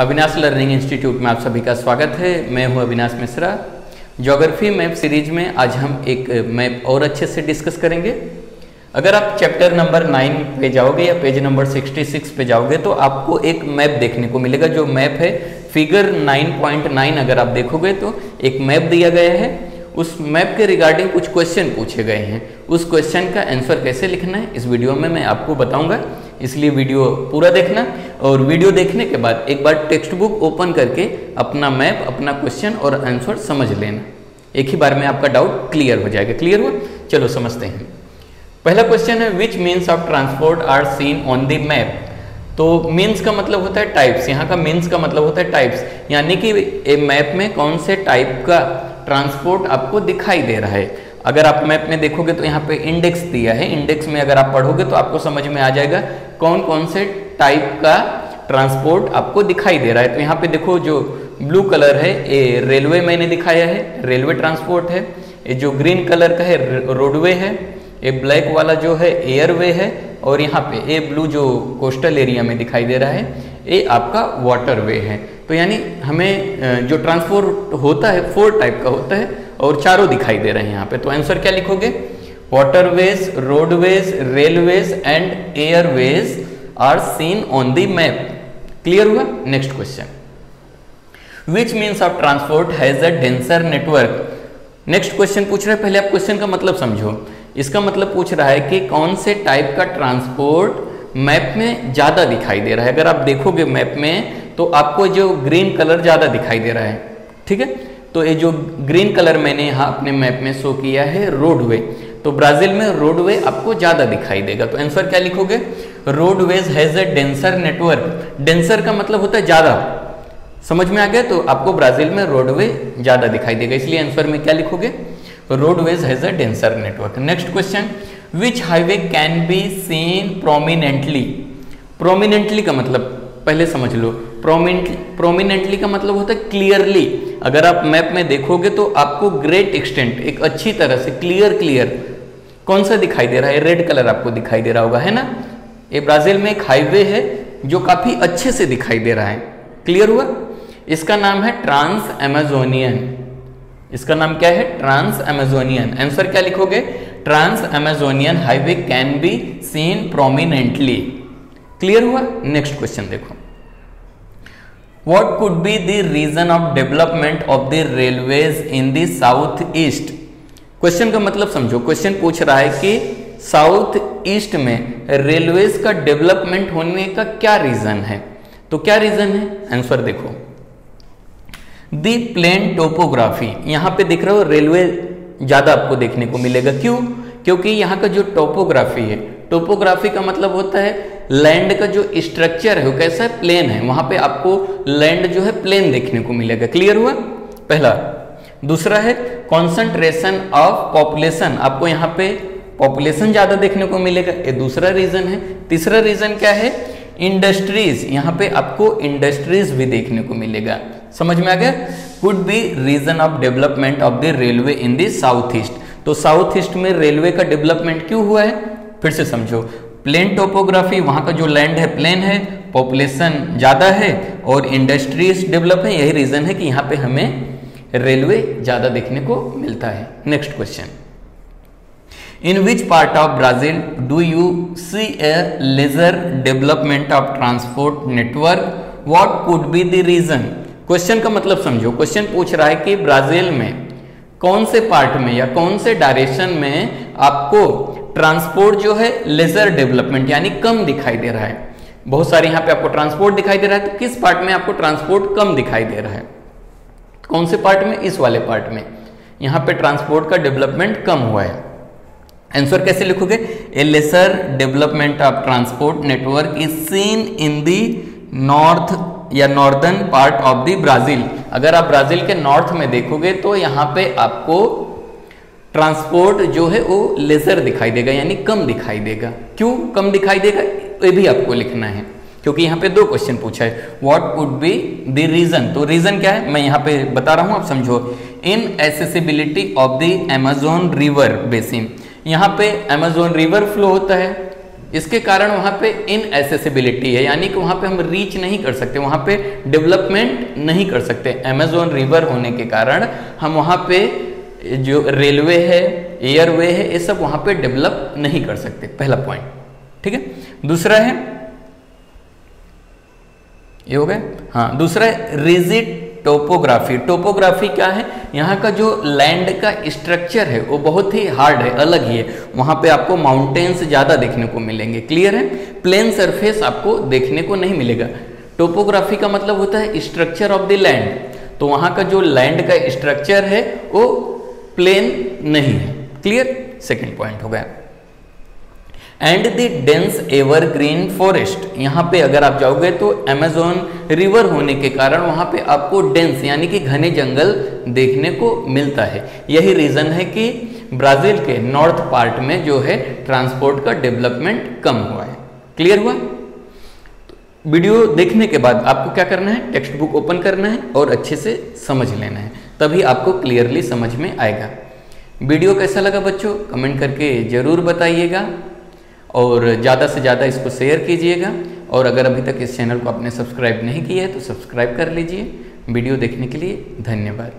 Avinash learning institute में आप सभी का स्वागत है। मैं हूं Avinash Mishra. Geography map series में आज हम एक मैप और अच्छे से डिस्कस करेंगे। अगर आप चैप्टर नंबर 9 पे जाओगे या पेज नंबर 66 पे जाओगे तो आपको एक मैप देखने को मिलेगा। जो मैप है फिगर 9.9 अगर आप देखोगे तो एक मैप दिया गया है। उस मैप के रिगार्डिंग कुछ क्वेश्चन पूछे गए हैं। उस क्वेश्चन का आंसर कैसे लिखना है इस वीडियो में मैं आपको बताऊंगा, इसलिए वीडियो पूरा देखना। और वीडियो देखने के बाद एक बार टेक्स्ट बुक ओपन करके अपना मैप, अपना क्वेश्चन और आंसर समझ लेना। एक ही बार में आपका डाउट क्लियर हो जाएगा। क्लियर हुआ? चलो समझते हैं। पहला क्वेश्चन है which means of transport are seen on the map. तो मीन्स का मतलब होता है टाइप्स। यहाँ का मीन्स का मतलब होता है टाइप्स, यानी कि मैप में कौन से टाइप का ट्रांसपोर्ट आपको दिखाई दे रहा है। अगर आप मैप में देखोगे तो यहाँ पे इंडेक्स दिया है। इंडेक्स में अगर आप पढ़ोगे तो आपको समझ में आ जाएगा कौन कौन से टाइप का ट्रांसपोर्ट आपको दिखाई दे रहा है। तो यहाँ पे देखो जो ब्लू कलर है ये रेलवे मैंने दिखाया है, रेलवे ट्रांसपोर्ट है। ये जो ग्रीन कलर का है रोडवे है। ये ब्लैक वाला जो है एयरवे है। और यहाँ पे ये ब्लू जो कोस्टल एरिया में दिखाई दे रहा है ये आपका वाटरवे है। तो यानी हमें जो ट्रांसपोर्ट होता है 4 टाइप का होता है और चारों दिखाई दे रहे हैं यहाँ पे। तो आंसर क्या लिखोगे? Waterways, roadways, railways and airways are seen on the map. Clear हुआ? Next question which means of transport has a denser network. Next question पूछ रहा है, पहले आप क्वेश्चन का मतलब समझो। इसका मतलब पूछ रहा है कि कौन से टाइप का ट्रांसपोर्ट मैप में ज्यादा दिखाई दे रहा है। अगर आप देखोगे मैप में तो आपको जो ग्रीन कलर ज्यादा दिखाई दे रहा है, ठीक है। तो ये जो ग्रीन कलर मैंने यहाँ अपने मैप में शो किया है रोडवे, तो ब्राजील में रोडवे आपको ज्यादा दिखाई देगा। तो आंसर क्या लिखोगे? Roadways has a denser network. Denser का मतलब होता है ज्यादा। समझ में आ गया? तो आपको ब्राजील में रोडवे ज्यादा दिखाई देगा, इसलिए आंसर में क्या लिखोगे? Roadways has a denser network. Next question which highway can be seen prominently. Prominently का मतलब पहले समझ लो। प्रोमिनेंटली का मतलब होता है क्लियरली। अगर आप मैप में देखोगे तो आपको ग्रेट एक्सटेंट, एक अच्छी तरह से क्लियर कौन सा दिखाई दे रहा है? रेड कलर आपको दिखाई दे रहा होगा, है ना। ये ब्राजील में एक हाईवे है जो काफी अच्छे से दिखाई दे रहा है। क्लियर हुआ? इसका नाम है ट्रांस अमेजोनियन। इसका नाम क्या है? Trans Amazonian. आंसर क्या लिखोगे? Trans Amazonian highway can be seen prominently. Clear हुआ? नेक्स्ट क्वेश्चन देखो। What could be the reason of development of the railways in the south east? Question का मतलब समझो। क्वेश्चन पूछ रहा है कि साउथ ईस्ट में रेलवेज का डेवलपमेंट होने का क्या रीजन है। तो क्या रीजन है? आंसर देखो। दी प्लेन टोपोग्राफी। यहाँ पे दिख रहे हो रेलवे ज्यादा आपको देखने को मिलेगा। क्यों? क्योंकि यहाँ का जो टोपोग्राफी है, टोपोग्राफी का मतलब होता है लैंड का जो स्ट्रक्चर है वो कैसा है? प्लेन है। वहां पे आपको लैंड जो है प्लेन देखने को मिलेगा। क्लियर हुआ? पहला। दूसरा है कॉन्सेंट्रेशन ऑफ पॉपुलेशन। आपको यहाँ पे पॉपुलेशन ज्यादा देखने को मिलेगा, ये दूसरा रीजन है। तीसरा रीजन क्या है? इंडस्ट्रीज। यहाँ पे आपको इंडस्ट्रीज भी देखने को मिलेगा। समझ में आ गया? Could be reason of development of the railway in the south east. तो साउथ ईस्ट में रेलवे का डेवलपमेंट क्यों हुआ है? फिर से समझो। प्लेन टोपोग्राफी, वहां का जो लैंड है प्लेन है, पॉपुलेशन ज्यादा है और इंडस्ट्रीज डेवलप है। यही रीजन है कि यहाँ पे हमें रेलवे ज्यादा देखने को मिलता है। Next question in which part of Brazil do you see a larger development of transport network. What could be the reason. Question का मतलब समझो। क्वेश्चन पूछ रहा है कि ब्राजील में कौन से पार्ट में या कौन से डायरेक्शन में आपको ट्रांसपोर्ट जो है लेजर डेवलपमेंट यानी कम दिखाई दे रहा है। बहुत सारे यहाँ पे आपको ट्रांसपोर्ट दिखाई दे रहा है, तो किस पार्ट में आपको ट्रांसपोर्ट कम दिखाई दे रहा है? कौन से पार्ट में? इस वाले पार्ट में। यहाँ पे ट्रांसपोर्ट का डेवलपमेंट कम हुआ है। आंसर कैसे लिखोगे? A lesser development of transport network is seen in the north या northern part of the Brazil. अगर आप ब्राजील के नॉर्थ में देखोगे तो यहाँ पे आपको ट्रांसपोर्ट जो है वो लेजर दिखाई देगा, यानी कम दिखाई देगा। क्यों कम दिखाई देगा ये भी आपको लिखना है, क्योंकि यहाँ पे 2 क्वेश्चन पूछा है। What would be the reason. तो रीजन क्या है मैं यहाँ पे बता रहा हूँ, आप समझो। Inaccessibility of the Amazon river basin. यहाँ पे अमेजोन रिवर फ्लो होता है, इसके कारण वहाँ पे इनएसेसिबिलिटी है, यानी कि वहाँ पे हम रीच नहीं कर सकते, वहाँ पे डेवलपमेंट नहीं कर सकते। अमेजोन रिवर होने के कारण हम वहाँ पे जो रेलवे है, एयरवे है, ये सब वहाँ पे डेवलप नहीं कर सकते, पहला पॉइंट। ठीक है, दूसरा है, ये हो गया। हाँ, दूसरा है रिजिड टोपोग्राफी। टोपोग्राफी क्या है? यहाँ का जो लैंड का स्ट्रक्चर है वो बहुत ही हार्ड है, अलग ही है। वहाँ पे आपको माउंटेन्स ज़्यादा देखने को मिलेंगे, क्लियर है। प्लेन सरफेस आपको देखने को नहीं मिलेगा। टोपोग्राफी का मतलब होता है स्ट्रक्चर ऑफ द लैंड, तो वहाँ का जो लैंड का स्ट्रक्चर है वो प्लेन नहीं है, क्लियर। सेकेंड पॉइंट हो गया। And the dense evergreen forest, यहाँ पे अगर आप जाओगे तो अमेजोन रिवर होने के कारण वहाँ पे आपको डेंस यानी कि घने जंगल देखने को मिलता है। यही रीज़न है कि ब्राज़ील के नॉर्थ पार्ट में जो है ट्रांसपोर्ट का डेवलपमेंट कम हुआ है, क्लियर हुआ। वीडियो देखने के बाद आपको क्या करना है? टेक्स्ट बुक ओपन करना है और अच्छे से समझ लेना है, तभी आपको क्लियरली समझ में आएगा। वीडियो कैसा लगा बच्चों, कमेंट करके ज़रूर बताइएगा और ज़्यादा से ज़्यादा इसको शेयर कीजिएगा। और अगर अभी तक इस चैनल को आपने सब्सक्राइब नहीं किया है तो सब्सक्राइब कर लीजिए। वीडियो देखने के लिए धन्यवाद।